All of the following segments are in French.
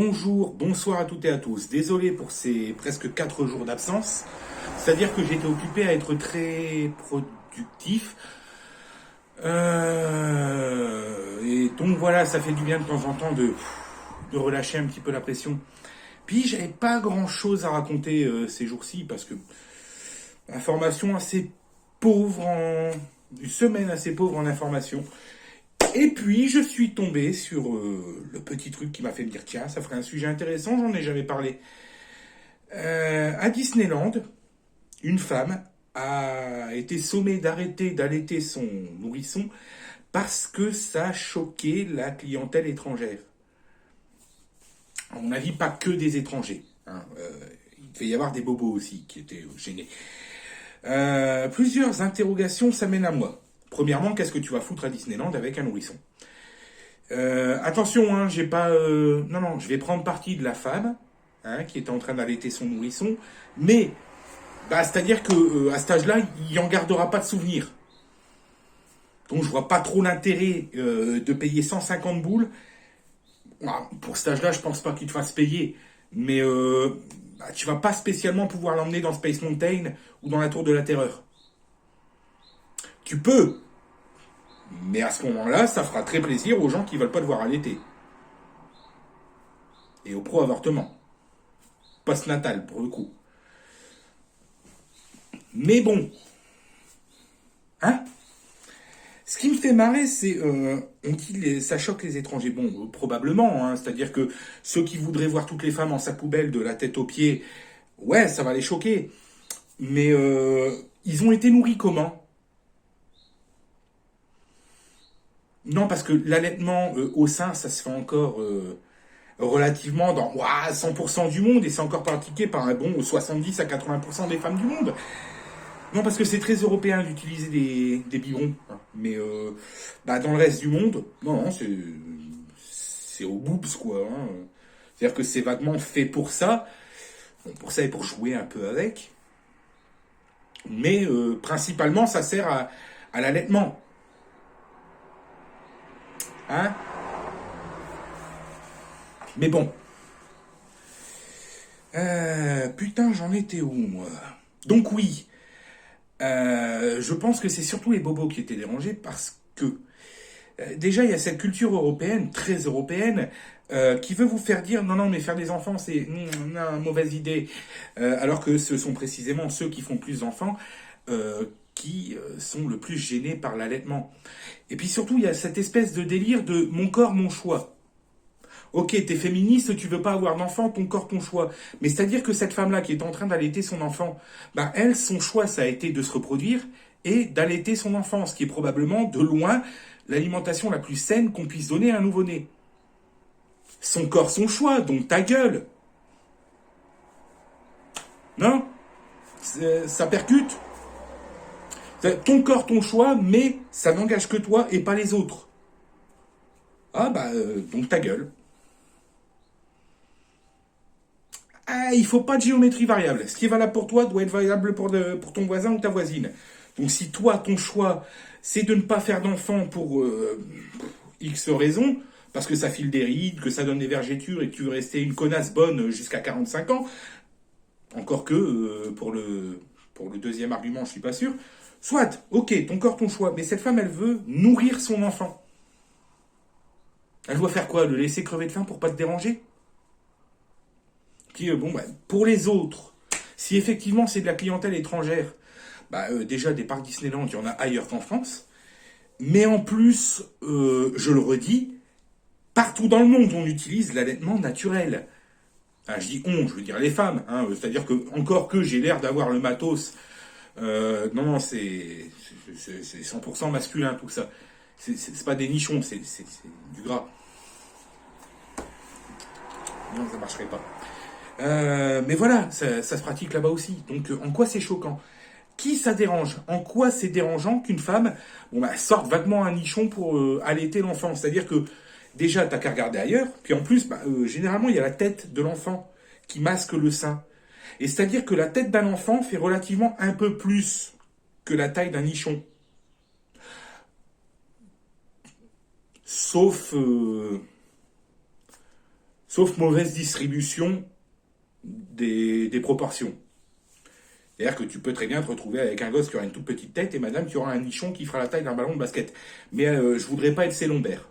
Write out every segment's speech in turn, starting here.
Bonjour, bonsoir à toutes et à tous. Désolé pour ces presque 4 jours d'absence. C'est-à-dire que j'étais occupé à être très productif. Et donc voilà, ça fait du bien de temps en temps de relâcher un petit peu la pression. Puis j'avais pas grand-chose à raconter ces jours-ci parce que information assez pauvre en... Une semaine assez pauvre en information. Et puis, je suis tombé sur le petit truc qui m'a fait me dire, tiens, ça ferait un sujet intéressant, j'en ai jamais parlé. À Disneyland, une femme a été sommée d'arrêter d'allaiter son nourrisson parce que ça choquait la clientèle étrangère. À mon avis, pas que des étrangers, hein. Il devait y avoir des bobos aussi qui étaient gênés. Plusieurs interrogations s'amènent à moi. Premièrement, qu'est-ce que tu vas foutre à Disneyland avec un nourrisson? Attention, hein, j'ai pas. Non, je vais prendre parti de la femme hein, qui était en train d'allaiter son nourrisson, mais c'est-à-dire que à cet âge-là, il en gardera pas de souvenir. Donc je vois pas trop l'intérêt de payer 150 boules. Pour cet âge-là, je pense pas qu'il te fasse payer, mais tu vas pas spécialement pouvoir l'emmener dans Space Mountain ou dans la Tour de la Terreur. Tu peux, mais à ce moment-là, ça fera très plaisir aux gens qui veulent pas te voir allaiter. Et au pro-avortement. Post-natal, pour le coup. Mais bon. Hein? Ce qui me fait marrer, c'est... on dit ça choque les étrangers. Bon, probablement. Hein, c'est-à-dire que ceux qui voudraient voir toutes les femmes en sac poubelle de la tête aux pieds, ouais, ça va les choquer. Mais ils ont été nourris comment? Non, parce que l'allaitement au sein, ça se fait encore relativement dans 100% du monde et c'est encore pratiqué par un bon 70 à 80% des femmes du monde. Non, parce que c'est très européen d'utiliser des biberons. Hein. Mais dans le reste du monde, non, c'est au boobs, quoi. Hein. C'est-à-dire que c'est vaguement fait pour ça. Bon, pour ça et pour jouer un peu avec. Mais principalement, ça sert à l'allaitement. Hein? Mais bon. Putain, j'en étais où, moi? Donc oui, je pense que c'est surtout les bobos qui étaient dérangés parce que déjà il y a cette culture européenne, très européenne, qui veut vous faire dire non, mais faire des enfants c'est mauvaise idée, alors que ce sont précisément ceux qui font plus d'enfants qui sont le plus gênés par l'allaitement. Et puis surtout il y a cette espèce de délire de mon corps, mon choix. Ok, t'es féministe, tu veux pas avoir d'enfant, ton corps, ton choix. Mais c'est-à-dire que cette femme-là qui est en train d'allaiter son enfant, elle, son choix, ça a été de se reproduire et d'allaiter son enfant, ce qui est probablement, de loin, l'alimentation la plus saine qu'on puisse donner à un nouveau-né. Son corps, son choix, donc ta gueule. Non? Ça percute. Ton corps, ton choix, mais ça n'engage que toi et pas les autres. Donc ta gueule. Il faut pas de géométrie variable. Ce qui est valable pour toi doit être valable pour ton voisin ou ta voisine. Donc si toi, ton choix, c'est de ne pas faire d'enfant pour X raisons, parce que ça file des rides, que ça donne des vergetures et que tu veux rester une connasse bonne jusqu'à 45 ans, encore que pour le deuxième argument, je suis pas sûr. Soit, ok, ton corps, ton choix, mais cette femme, elle veut nourrir son enfant. Elle doit faire quoi? Le laisser crever de faim pour pas te déranger? Puis, pour les autres, si effectivement c'est de la clientèle étrangère, déjà des parcs Disneyland, il y en a ailleurs qu'en France. Mais en plus, je le redis, partout dans le monde, on utilise l'allaitement naturel. Enfin, je dis on, je veux dire les femmes. Hein, c'est-à-dire que, encore que j'ai l'air d'avoir le matos, non, c'est 100% masculin tout ça. C'est pas des nichons, c'est du gras. Non, ça marcherait pas. Mais voilà, ça se pratique là-bas aussi. Donc en quoi c'est choquant? Qui ça dérange? En quoi c'est dérangeant qu'une femme sorte vaguement un nichon pour allaiter l'enfant? C'est-à-dire que déjà, t'as qu'à regarder ailleurs, puis en plus, généralement, il y a la tête de l'enfant qui masque le sein. Et c'est-à-dire que la tête d'un enfant fait relativement un peu plus que la taille d'un nichon. Sauf sauf mauvaise distribution des proportions. C'est-à-dire que tu peux très bien te retrouver avec un gosse qui aura une toute petite tête et madame qui aura un nichon qui fera la taille d'un ballon de basket. Mais je voudrais pas être ses lombaires.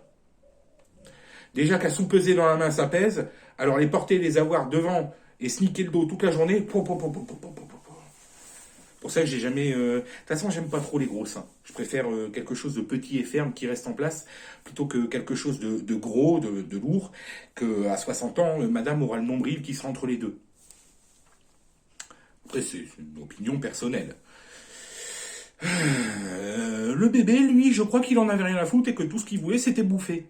Déjà qu'à sous-peser dans la main, ça pèse. Alors les porter, les avoir devant et sniquer le dos toute la journée. Pour ça que j'ai jamais... De toute façon, j'aime pas trop les gros seins. Je préfère quelque chose de petit et ferme qui reste en place plutôt que quelque chose de gros, de lourd, qu'à 60 ans, madame aura le nombril qui sera entre les deux. Après, c'est une opinion personnelle. Le bébé, lui, je crois qu'il en avait rien à foutre et que tout ce qu'il voulait, c'était bouffer.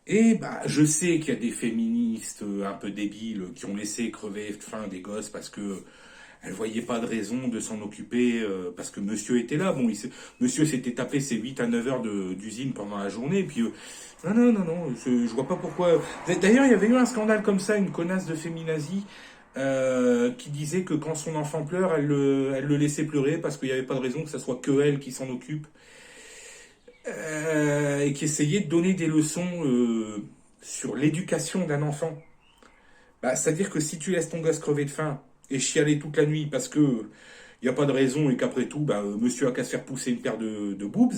Et bah, je sais qu'il y a des féministes un peu débiles qui ont laissé crever de faim des gosses parce que elles voyaient pas de raison de s'en occuper parce que monsieur était là. Bon, monsieur s'était tapé ses 8 à 9 heures d'usine pendant la journée. Et puis, non, je vois pas pourquoi. D'ailleurs, il y avait eu un scandale comme ça, une connasse de féminazie qui disait que quand son enfant pleure, elle le laissait pleurer parce qu'il n'y avait pas de raison que ce soit que elle qui s'en occupe. Et qui essayait de donner des leçons sur l'éducation d'un enfant. Bah, c'est-à-dire que si tu laisses ton gosse crever de faim et chialer toute la nuit parce que il n'y a pas de raison et qu'après tout, bah, monsieur a qu'à se faire pousser une paire de boobs,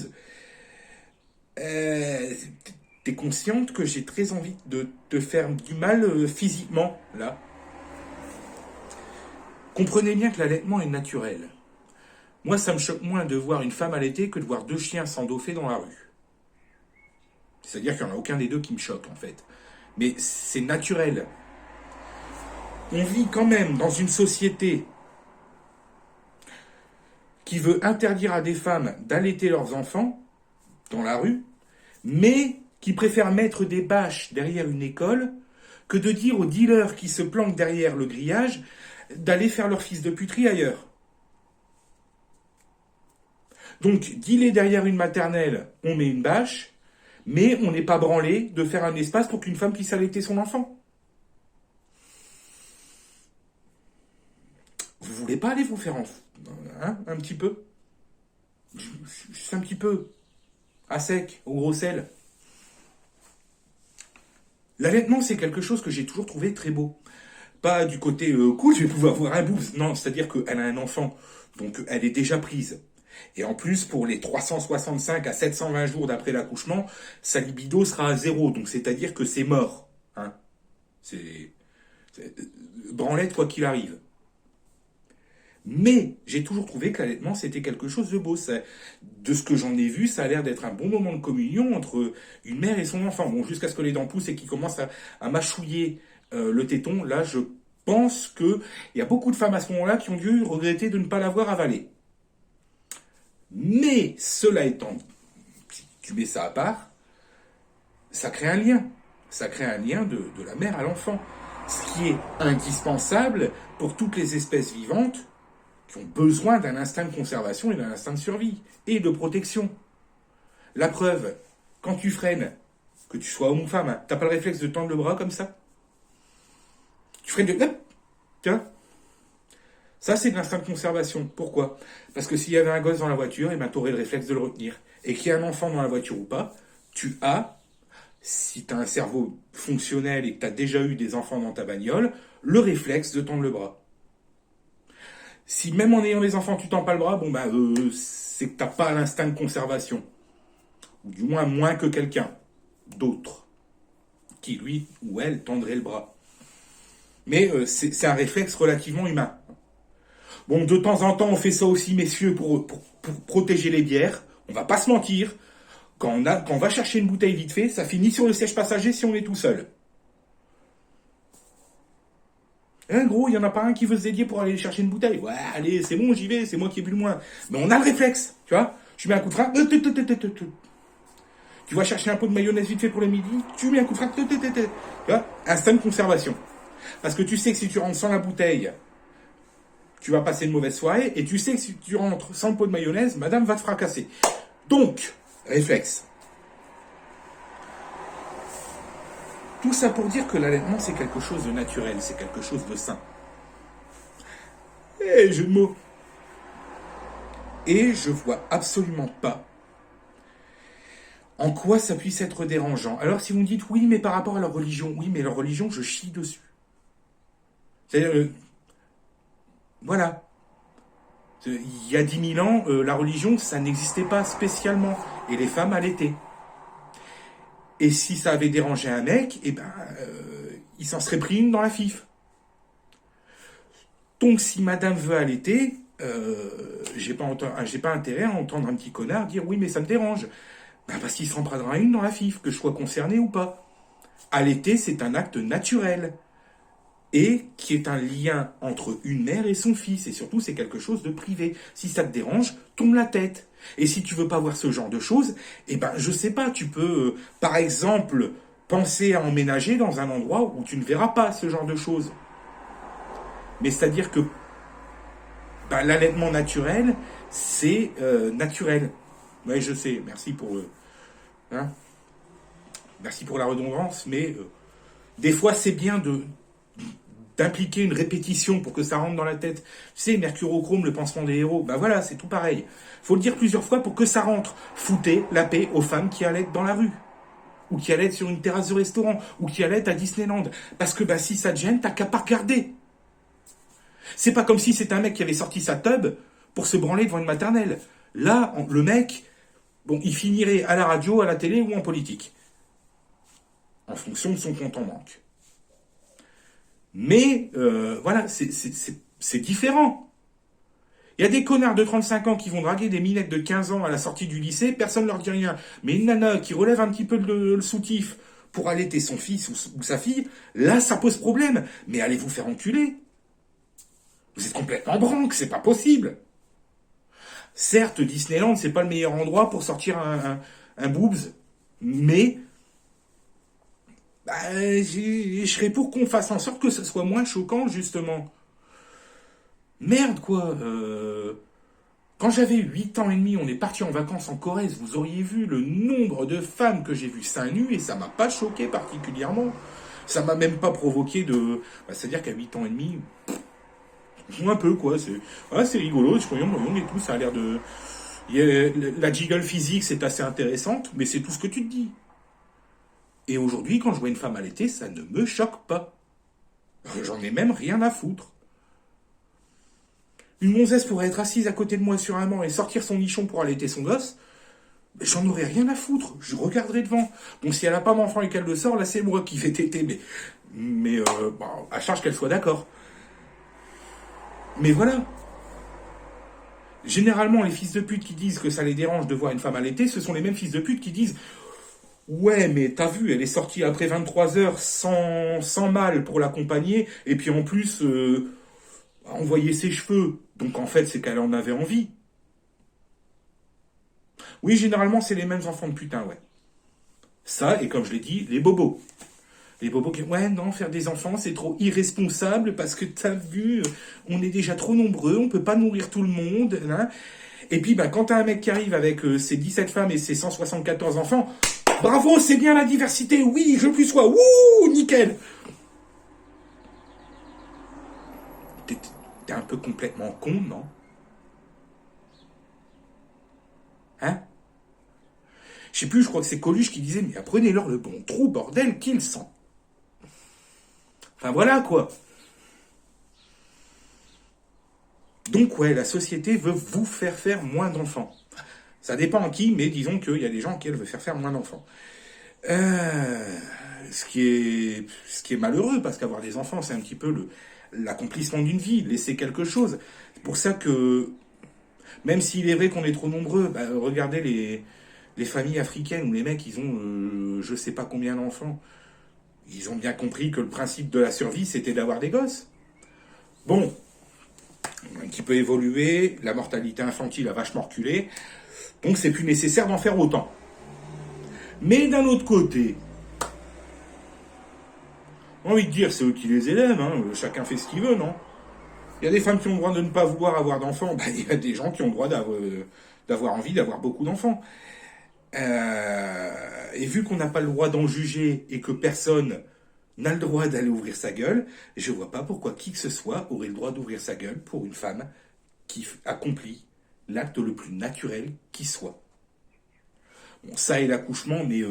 t'es consciente que j'ai très envie de te faire du mal physiquement, là. Comprenez bien que l'allaitement est naturel. Moi, ça me choque moins de voir une femme allaitée que de voir 2 chiens s'endoffer dans la rue. C'est-à-dire qu'il n'y en a aucun des deux qui me choque, en fait. Mais c'est naturel. On vit quand même dans une société qui veut interdire à des femmes d'allaiter leurs enfants dans la rue, mais qui préfère mettre des bâches derrière une école que de dire aux dealers qui se planquent derrière le grillage d'aller faire leur fils de puterie ailleurs. Donc, dealer derrière une maternelle, on met une bâche, mais on n'est pas branlé de faire un espace pour qu'une femme puisse allaiter son enfant. Vous voulez pas aller vous faire un petit peu? Juste un petit peu. À sec, au gros sel. L'allaitement, c'est quelque chose que j'ai toujours trouvé très beau. Pas du côté cool, je vais pouvoir avoir un bout. Non, c'est-à-dire qu'elle a un enfant, donc elle est déjà prise. Et en plus, pour les 365 à 720 jours d'après l'accouchement, sa libido sera à 0. Donc c'est-à-dire que c'est mort. Hein. C'est branlette quoi qu'il arrive. Mais j'ai toujours trouvé que l'allaitement, c'était quelque chose de beau. De ce que j'en ai vu, ça a l'air d'être un bon moment de communion entre une mère et son enfant. Bon, jusqu'à ce que les dents poussent et qu'il commence à mâchouiller le téton. Là, je pense qu'il y a beaucoup de femmes à ce moment-là qui ont dû regretter de ne pas l'avoir avalé. Mais, cela étant, si tu mets ça à part, ça crée un lien. Ça crée un lien de la mère à l'enfant. Ce qui est indispensable pour toutes les espèces vivantes qui ont besoin d'un instinct de conservation et d'un instinct de survie et de protection. La preuve, quand tu freines, que tu sois homme ou femme, t'as pas le réflexe de tendre le bras comme ça? Tu freines de... Hop, tiens. Ça, c'est de l'instinct de conservation. Pourquoi? Parce que s'il y avait un gosse dans la voiture, tu aurais le réflexe de le retenir. Et qu'il y ait un enfant dans la voiture ou pas, tu as, si tu as un cerveau fonctionnel et que tu as déjà eu des enfants dans ta bagnole, le réflexe de tendre le bras. Si même en ayant des enfants, tu tends pas le bras, bon bah c'est que t'as pas l'instinct de conservation. Ou du moins que quelqu'un d'autre qui, lui ou elle, tendrait le bras. Mais c'est un réflexe relativement humain. Bon, de temps en temps, on fait ça aussi, messieurs, pour protéger les bières. On va pas se mentir. Quand on va chercher une bouteille vite fait, ça finit sur le siège passager si on est tout seul. Hein, gros, il n'y en a pas un qui veut se dédier pour aller chercher une bouteille. Ouais, allez, c'est bon, j'y vais, c'est moi qui ai bu le moins. Mais on a le réflexe, tu vois. Je mets un coup de frein. Tu vas chercher un pot de mayonnaise vite fait pour le midi, tu mets un coup de frein. Tu vois, instinct de conservation. Parce que tu sais que si tu rentres sans la bouteille, tu vas passer une mauvaise soirée. Et tu sais que si tu rentres sans le pot de mayonnaise, madame va te fracasser. Donc, réflexe. Tout ça pour dire que l'allaitement, c'est quelque chose de naturel, c'est quelque chose de sain. Et jeu de mots. Et je vois absolument pas en quoi ça puisse être dérangeant. Alors si vous me dites, oui, mais par rapport à leur religion, oui, mais leur religion, je chie dessus. C'est-à-dire, voilà. Il y a 10 000 ans, la religion, ça n'existait pas spécialement. Et les femmes allaitaient. Et si ça avait dérangé un mec, eh ben, il s'en serait pris une dans la fif. Donc si madame veut allaiter, j'ai pas intérêt à entendre un petit connard dire oui mais ça me dérange. Ben, parce qu'il s'en prendra une dans la fif, que je sois concerné ou pas. Allaiter, c'est un acte naturel. Et qui est un lien entre une mère et son fils. Et surtout, c'est quelque chose de privé. Si ça te dérange, tourne la tête. Et si tu veux pas voir ce genre de choses, eh ben, je sais pas, tu peux, par exemple, penser à emménager dans un endroit où tu ne verras pas ce genre de choses. Mais c'est-à-dire que ben, l'allaitement naturel, c'est naturel. Oui, je sais, merci pour hein, merci pour la redondance, mais des fois c'est bien d'impliquer une répétition pour que ça rentre dans la tête. Tu sais, Mercurochrome, le pansement des héros, ben voilà, c'est tout pareil. Faut le dire plusieurs fois pour que ça rentre. Foutez la paix aux femmes qui allaitent dans la rue, ou qui allaitent sur une terrasse de restaurant, ou qui allaitent à Disneyland. Parce que ben, si ça te gêne, t'as qu'à pas regarder. C'est pas comme si c'était un mec qui avait sorti sa tub pour se branler devant une maternelle. Là, le mec, bon, il finirait à la radio, à la télé ou en politique. En fonction de son compte en banque. Mais, voilà, c'est différent. Il y a des connards de 35 ans qui vont draguer des minettes de 15 ans à la sortie du lycée, personne ne leur dit rien. Mais une nana qui relève un petit peu le soutif pour allaiter son fils ou sa fille, là, ça pose problème. Mais allez vous faire enculer. Vous êtes complètement branque, c'est pas possible. Certes, Disneyland, c'est pas le meilleur endroit pour sortir un boobs, mais bah, je serais pour qu'on fasse en sorte que ce soit moins choquant, justement. Merde, quoi. Quand j'avais 8 ans et demi, on est parti en vacances en Corrèze, vous auriez vu le nombre de femmes que j'ai vues seins nus, et ça m'a pas choqué particulièrement. Ça m'a même pas provoqué de... Bah, c'est-à-dire qu'à 8 ans et demi... Un peu, quoi. C'est rigolo, je croyais moyen et tout, ça a l'air de... La jiggle physique, c'est assez intéressante, mais c'est tout ce que tu te dis. Et aujourd'hui, quand je vois une femme allaiter, ça ne me choque pas. J'en ai même rien à foutre. Une gonzesse pourrait être assise à côté de moi sur un banc et sortir son nichon pour allaiter son gosse, j'en aurais rien à foutre. Je regarderai devant. Bon, si elle n'a pas d'enfant et qu'elle le sort, là, c'est moi qui vais téter, mais bon, à charge qu'elle soit d'accord. Mais voilà. Généralement, les fils de pute qui disent que ça les dérange de voir une femme allaiter, ce sont les mêmes fils de pute qui disent ouais, mais t'as vu, elle est sortie après 23 heures sans mal pour l'accompagner, et puis en plus, envoyer ses cheveux. Donc en fait, c'est qu'elle en avait envie. Oui, généralement, c'est les mêmes enfants de putain, ouais. Ça, et comme je l'ai dit, les bobos. Les bobos qui ouais, non, faire des enfants, c'est trop irresponsable parce que t'as vu, on est déjà trop nombreux, on peut pas nourrir tout le monde. Hein. Et puis, bah, quand t'as un mec qui arrive avec ses 17 femmes et ses 174 enfants, bravo, c'est bien la diversité, oui, je plus sois, wouh, nickel. T'es un peu complètement con, non? Hein? Je sais plus, je crois que c'est Coluche qui disait, mais apprenez-leur le bon trou, bordel, qu'ils sont. Enfin voilà quoi. Donc ouais, la société veut vous faire moins d'enfants. Ça dépend à qui, mais disons qu'il y a des gens qui veulent faire moins d'enfants. Ce qui est malheureux, parce qu'avoir des enfants, c'est un petit peu l'accomplissement d'une vie, laisser quelque chose. C'est pour ça que, même s'il est vrai qu'on est trop nombreux, bah, regardez les familles africaines où les mecs, ils ont je sais pas combien d'enfants. Ils ont bien compris que le principe de la survie, c'était d'avoir des gosses. Bon, un petit peu évolué, la mortalité infantile a vachement reculé, donc c'est plus nécessaire d'en faire autant. Mais d'un autre côté, j'ai envie de dire, c'est eux qui les élèvent, hein, chacun fait ce qu'il veut, non? Il y a des femmes qui ont le droit de ne pas vouloir avoir d'enfants, bah, il y a des gens qui ont le droit d'avoir envie d'avoir beaucoup d'enfants. Et vu qu'on n'a pas le droit d'en juger et que personne n'a le droit d'aller ouvrir sa gueule, je vois pas pourquoi qui que ce soit aurait le droit d'ouvrir sa gueule pour une femme qui accomplit l'acte le plus naturel qui soit. Bon, ça et l'accouchement, mais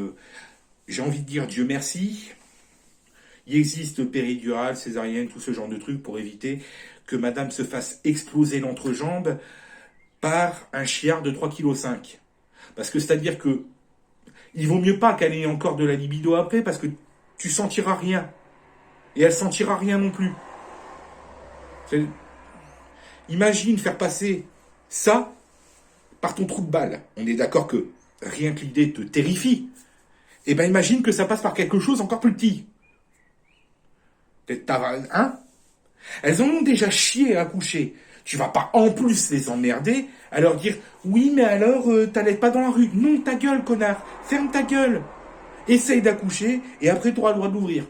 j'ai envie de dire Dieu merci. Il existe péridurale, césarienne, tout ce genre de trucs pour éviter que madame se fasse exploser l'entrejambe par un chiard de 3,5 kg. Parce que c'est-à-dire que il vaut mieux pas qu'elle ait encore de la libido après, parce que tu sentiras rien. Et elle sentira rien non plus. Imagine faire passer ça par ton trou de balle. On est d'accord que rien que l'idée te terrifie. Eh ben imagine que ça passe par quelque chose encore plus petit. Hein? Elles en ont déjà chié à accoucher. Tu vas pas en plus les emmerder à leur dire oui mais alors t'allais pas dans la rue. Non, ta gueule connard. Ferme ta gueule. Essaye d'accoucher et après tu auras le droit d'ouvrir.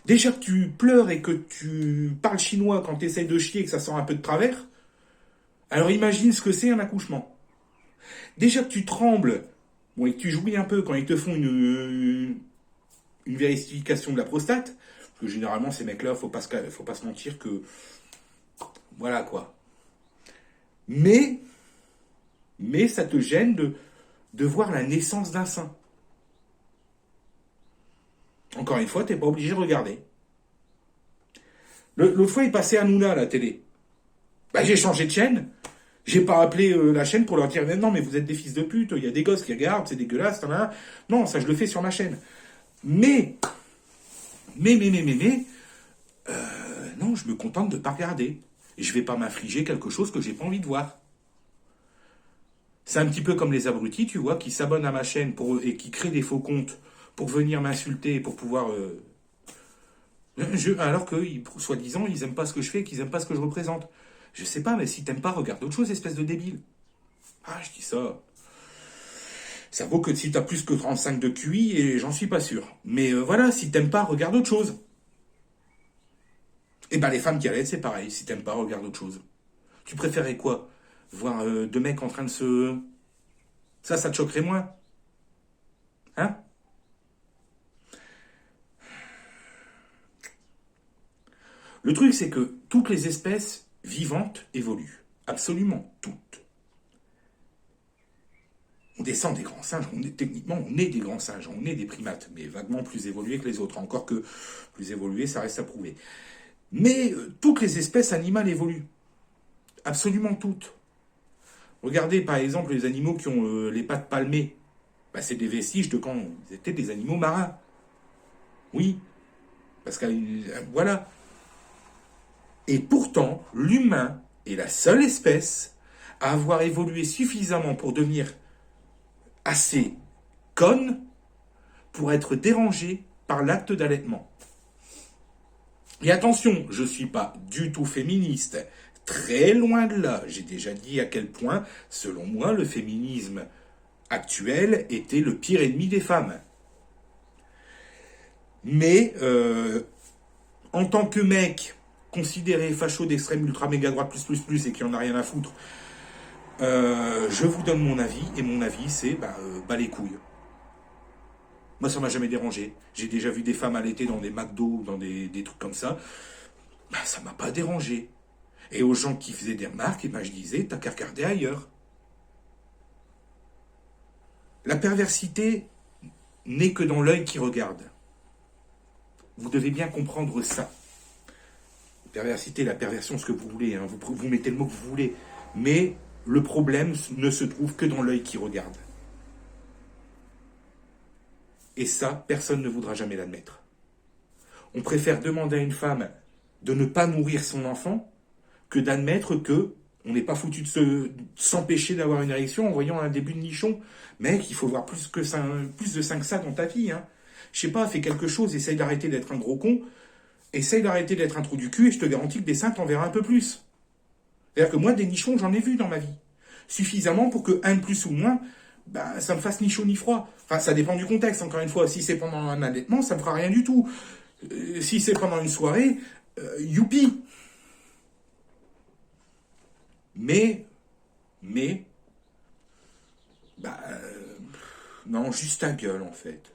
Déjà que tu pleures et que tu parles chinois quand tu essayes de chier et que ça sent un peu de travers, alors imagine ce que c'est un accouchement. Déjà que tu trembles, bon, et que tu jouis un peu quand ils te font une vérification de la prostate, parce que généralement ces mecs-là, faut pas se mentir que... Voilà quoi. Mais ça te gêne de voir la naissance d'un sein. Encore une fois, t'es pas obligé de regarder. L'autre fois, il passait Hanouna à la télé. Bah, j'ai changé de chaîne. J'ai pas appelé la chaîne pour leur dire non, mais vous êtes des fils de pute, il y a des gosses qui regardent, c'est dégueulasse, non, ça je le fais sur ma chaîne. Mais, non, je me contente de pas regarder. Et je vais pas m'infliger quelque chose que j'ai pas envie de voir. C'est un petit peu comme les abrutis, tu vois, qui s'abonnent à ma chaîne et qui créent des faux comptes pour venir m'insulter, pour pouvoir... alors que, soi-disant, ils aiment pas ce que je fais, qu'ils aiment pas ce que je représente. Je sais pas, mais si t'aimes pas, regarde autre chose, espèce de débile. Ah, je dis ça. Ça vaut que si t'as plus que 35 de QI, et j'en suis pas sûr. Mais voilà, si t'aimes pas, regarde autre chose. Et ben les femmes qui allaitent, c'est pareil. Si t'aimes pas, regarde autre chose. Tu préférais quoi? Voir deux mecs en train de se... Ça te choquerait moins? Hein? Le truc, c'est que toutes les espèces vivantes évoluent. Absolument toutes. On descend des grands singes, techniquement on est des grands singes, on est des primates, mais vaguement plus évolués que les autres. Encore que plus évolués, ça reste à prouver. Mais toutes les espèces animales évoluent. Absolument toutes. Regardez par exemple les animaux qui ont les pattes palmées. Bah, c'est des vestiges de quand ils étaient des animaux marins. Oui. Parce que voilà. Et pourtant, l'humain est la seule espèce à avoir évolué suffisamment pour devenir assez conne pour être dérangé par l'acte d'allaitement. Et attention, je ne suis pas du tout féministe. Très loin de là. J'ai déjà dit à quel point, selon moi, le féminisme actuel était le pire ennemi des femmes. Mais, en tant que mec considéré facho d'extrême ultra méga droite plus et qui en a rien à foutre, je vous donne mon avis, et mon avis c'est bas les couilles. Moi ça m'a jamais dérangé. J'ai déjà vu des femmes allaiter dans des McDo, dans des trucs comme ça. Ça m'a pas dérangé. Et aux gens qui faisaient des remarques, je disais, t'as qu'à regarder ailleurs. La perversité n'est que dans l'œil qui regarde. Vous devez bien comprendre ça. Perversité, la perversion, ce que vous voulez, hein. Vous mettez le mot que vous voulez. Mais le problème ne se trouve que dans l'œil qui regarde. Et ça, personne ne voudra jamais l'admettre. On préfère demander à une femme de ne pas nourrir son enfant que d'admettre que on n'est pas foutu de s'empêcher d'avoir une érection en voyant un début de nichon. Mec, il faut voir plus de 5 que ça dans ta vie. Hein. Je sais pas, fais quelque chose, essaye d'arrêter d'être un gros con, essaye d'arrêter d'être un trou du cul, et je te garantis que des seins, t'en verras un peu plus. C'est-à-dire que moi, des nichons, j'en ai vu dans ma vie. Suffisamment pour que un de plus ou moins, ça me fasse ni chaud ni froid. Enfin, ça dépend du contexte, encore une fois. Si c'est pendant un allaitement, ça me fera rien du tout. Si c'est pendant une soirée, youpi. Mais, non, juste ta gueule, en fait.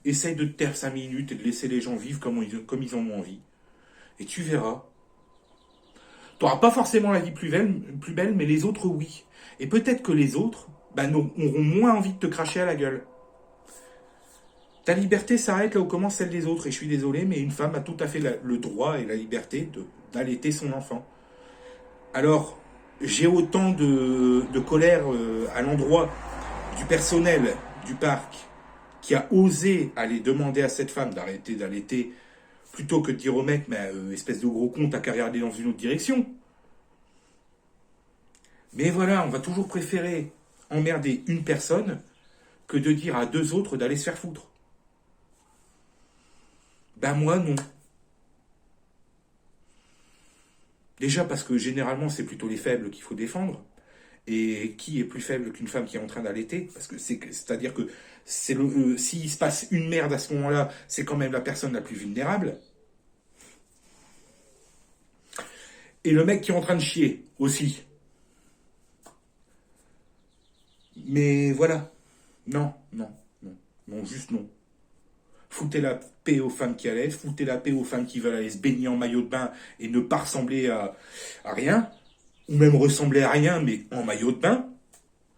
Essaye de te taire 5 minutes et de laisser les gens vivre comme ils en ont envie. Et tu verras. Tu n'auras pas forcément la vie plus belle, mais les autres, oui. Et peut-être que les autres auront moins envie de te cracher à la gueule. Ta liberté s'arrête là où commence celle des autres. Et je suis désolé, mais une femme a tout à fait le droit et la liberté d'allaiter son enfant. Alors, j'ai autant de colère à l'endroit du personnel du parc qui a osé aller demander à cette femme d'arrêter d'allaiter plutôt que de dire au mec, mais espèce de gros con, t'as qu'à regarder dans une autre direction. Mais voilà, on va toujours préférer emmerder une personne que de dire à deux autres d'aller se faire foutre. Ben moi, non. Déjà parce que généralement, c'est plutôt les faibles qu'il faut défendre. Et qui est plus faible qu'une femme qui est en train d'allaiter? Parce que c'est-à-dire que s'il se passe une merde à ce moment-là, c'est quand même la personne la plus vulnérable. Et le mec qui est en train de chier aussi. Mais voilà. Non, non, non. Non, juste non. Foutez la paix aux femmes qui allaitent, foutez la paix aux femmes qui veulent aller se baigner en maillot de bain et ne pas ressembler à rien, ou même ressembler à rien, mais en maillot de bain.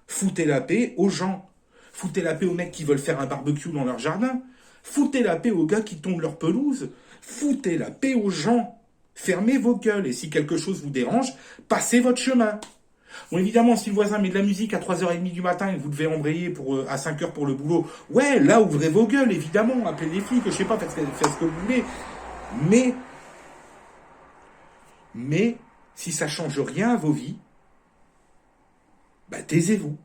Foutez la paix aux gens. Foutez la paix aux mecs qui veulent faire un barbecue dans leur jardin. Foutez la paix aux gars qui tondent leur pelouse. Foutez la paix aux gens. Fermez vos gueules et si quelque chose vous dérange, passez votre chemin. Bon, évidemment, si le voisin met de la musique à 3h30 du matin et que vous devez embrayer à 5h pour le boulot, ouais, là, ouvrez vos gueules, évidemment, appelez les flics, je sais pas, faites ce que vous voulez. Mais, si ça change rien à vos vies, taisez-vous.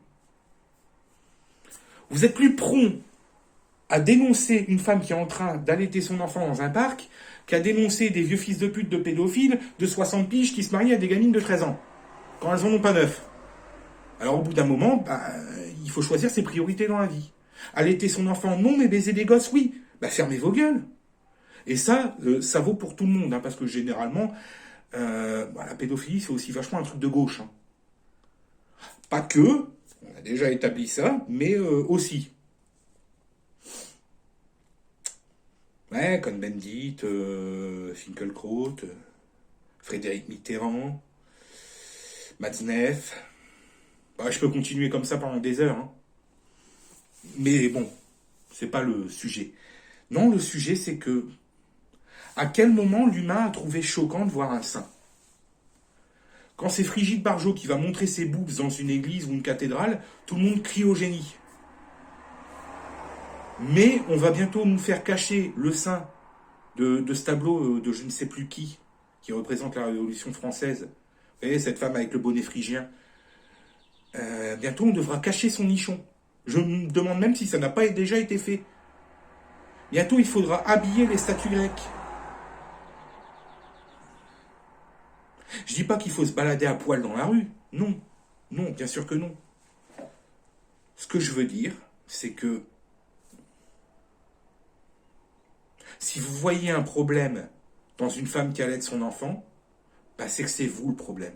Vous êtes plus prompt à dénoncer une femme qui est en train d'allaiter son enfant dans un parc qu'à dénoncer des vieux fils de pute de pédophiles de 60 piges qui se marient à des gamines de 13 ans, quand elles en ont pas 9. Alors au bout d'un moment, il faut choisir ses priorités dans la vie. Allaiter son enfant, non, mais baiser des gosses, oui. Fermez vos gueules. Et ça, ça vaut pour tout le monde, parce que généralement, la pédophilie, c'est aussi vachement un truc de gauche. Pas que, on a déjà établi ça, mais aussi. Ouais, Cohn-Bendit, Finkielkraut, Frédéric Mitterrand, Matzneff. Je peux continuer comme ça pendant des heures. Mais bon, c'est pas le sujet. Non, le sujet, c'est que à quel moment l'humain a trouvé choquant de voir un saint? Quand c'est Brigitte Bardot qui va montrer ses boobs dans une église ou une cathédrale, tout le monde crie au génie. Mais on va bientôt nous faire cacher le sein de ce tableau de je ne sais plus qui représente la Révolution française. Vous voyez, cette femme avec le bonnet phrygien. Bientôt, on devra cacher son nichon. Je me demande même si ça n'a pas déjà été fait. Bientôt, il faudra habiller les statues grecques. Je dis pas qu'il faut se balader à poil dans la rue. Non. Non, bien sûr que non. Ce que je veux dire, c'est que si vous voyez un problème dans une femme qui allaite son enfant, c'est que c'est vous le problème.